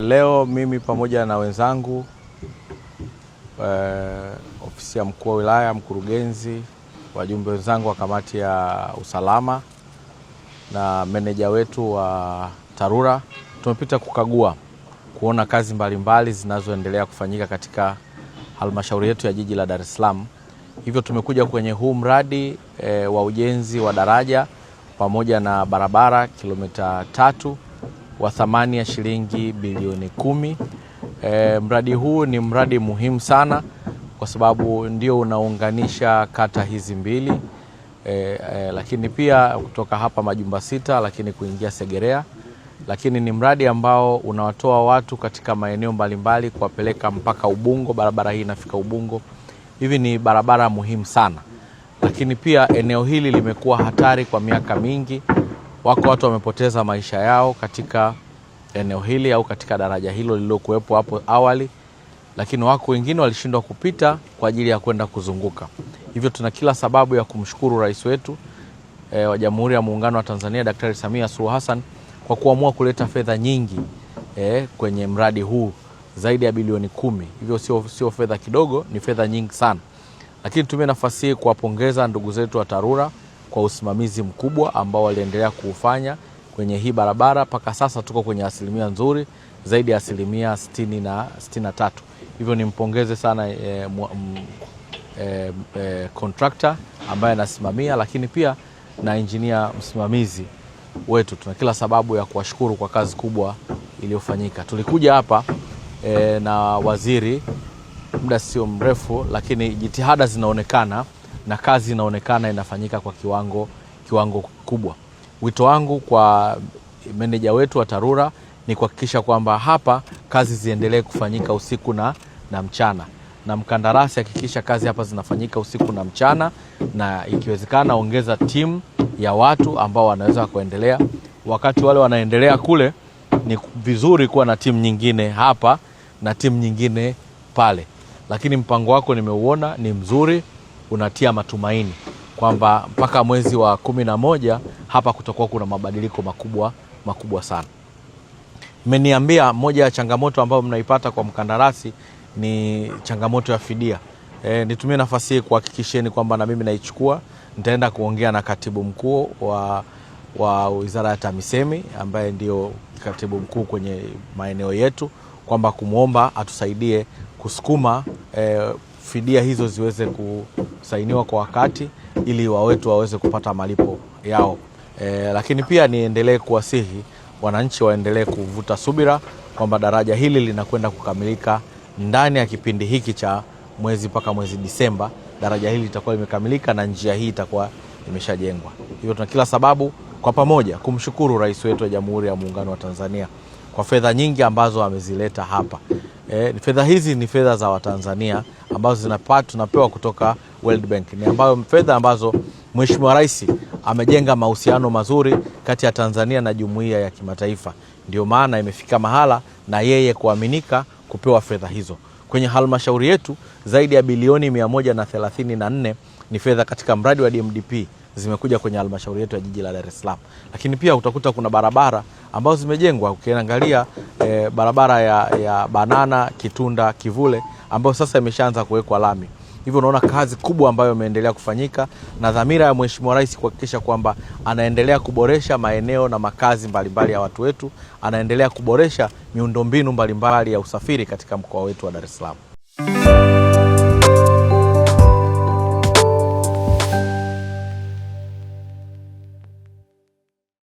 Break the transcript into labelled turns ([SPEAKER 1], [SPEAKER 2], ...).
[SPEAKER 1] Leo mimi pamoja na wenzangu ofisi ya mkuu wa wilaya, mkurugenzi, wajumbe wenzangu wa kamati ya usalama na meneja wetu wa TARURA tumepita kukagua kuona kazi mbalimbali zinazoendelea kufanyika katika halmashauri yetu ya jiji la Dar es Salaam. Hivyo tumekuja kwenye huu mradi wa ujenzi wa daraja pamoja na barabara kilomita 3 wa thamani ya shilingi bilioni 10. Mradi huu ni mradi muhimu sana kwa sababu ndio unaunganisha kata hizi mbili, lakini pia kutoka hapa Majumba 6 lakini kuingia Segerea, lakini ni mradi ambao unawatoa watu katika maeneo mbalimbali kuwapeleka mpaka Ubungo. Barabara hii inafika Ubungo. Hivi ni barabara muhimu sana, lakini pia eneo hili limekuwa hatari kwa miaka mingi. Wako watu wamepoteza maisha yao katika eneo hili au katika daraja hilo lililokuwepo hapo awali, lakini wako wengine walishindwa kupita kwa ajili ya kwenda kuzunguka. Hivyo tuna kila sababu ya kumshukuru rais wetu wa Jamhuri ya Muungano wa Tanzania Daktari Samia Suluhu Hassan kwa kuamua kuleta fedha nyingi kwenye mradi huu, zaidi ya bilioni 10. Hivyo sio fedha kidogo, ni fedha nyingi sana. Lakini tumie nafasi hii kuwapongeza ndugu zetu wa TARURA kwa usimamizi mkubwa ambao waliendelea kuufanya kwenye hii barabara. Mpaka sasa tuko kwenye asilimia nzuri, zaidi ya asilimia 60 na 63. Hivyo nimpongeze sana contractor ambaye anasimamia, lakini pia na engineer msimamizi wetu. Tuna kila sababu ya kuwashukuru kwa kazi kubwa iliyofanyika. Tulikuja hapa na waziri muda sio mrefu, lakini jitihada zinaonekana na kazi inaonekana inafanyika kwa kiwango kubwa. Wito wangu kwa meneja wetu wa TARURA ni kuhakikisha kwamba hapa kazi ziendelee kufanyika usiku na mchana, na mkandarasi hakikisha kazi hapa zinafanyika usiku na mchana, na ikiwezekana ongeza timu ya watu ambao wanaweza kuendelea. Wakati wale wanaendelea kule, ni vizuri kuwa na timu nyingine hapa na timu nyingine pale. Lakini mpango wako nimeuona ni mzuri, unatia matumaini kwamba mpaka mwezi wa 11 hapa kutakuwa kuna mabadiliko makubwa sana. Mmeniambia moja ya changamoto ambayo mnaipata kwa mkandarasi ni changamoto ya fidia. Nitumie nafasi hii kuhakikisheni kwamba na mimi naichukua. Nitaenda kuongea na katibu mkuu wa Wizara ya TAMISEMI ambaye ndio katibu mkuu kwenye maeneo yetu, kwamba kumuomba atusaidie kusukuma fidia hizo ziweze kusainiwa kwa wakati ili wawetu waweze kupata malipo yao. Lakini pia niendelee kuwasihi wananchi waendelee kuvuta subira kwamba daraja hili linakwenda kukamilika ndani ya kipindi hiki cha mwezi mpaka mwezi Disemba. Daraja hili litakuwa limekamilika na njia hii itakuwa imeshajengwa. Hivyo tuna kila sababu kwa pamoja kumshukuru rais wetu wa Jamhuri ya Muungano wa Tanzania kwa fedha nyingi ambazo amezileta hapa. Fedha hizi ni fedha za Watanzania ambazo tunapewa kutoka World Bank. Ni fedha ambazo Mheshimiwa Rais amejenga mahusiano mazuri kati ya Tanzania na jumuiya ya kimataifa. Ndio maana imefika mahala na yeye kuaminika kupewa fedha hizo. Kwenye halmashauri yetu zaidi ya bilioni 134 ni fedha katika mradi wa DMDP zimekuja kwenye halmashauri yetu ya jiji la Dar es Salaam. Lakini pia utakuta kuna barabara ambazo zimejengwa. Ukiangalia barabara ya Banana, Kitunda, Kivule ambayo sasa imeshaanza kuwekwa lami. Hivyo unaona kazi kubwa ambayo imeendelea kufanyika, na dhamira ya Mheshimiwa Rais kuhakikisha kwamba anaendelea kuboresha maeneo na makazi mbalimbali ya watu wetu, anaendelea kuboresha miundombinu mbalimbali ya usafiri katika mkoa wetu wa Dar es Salaam.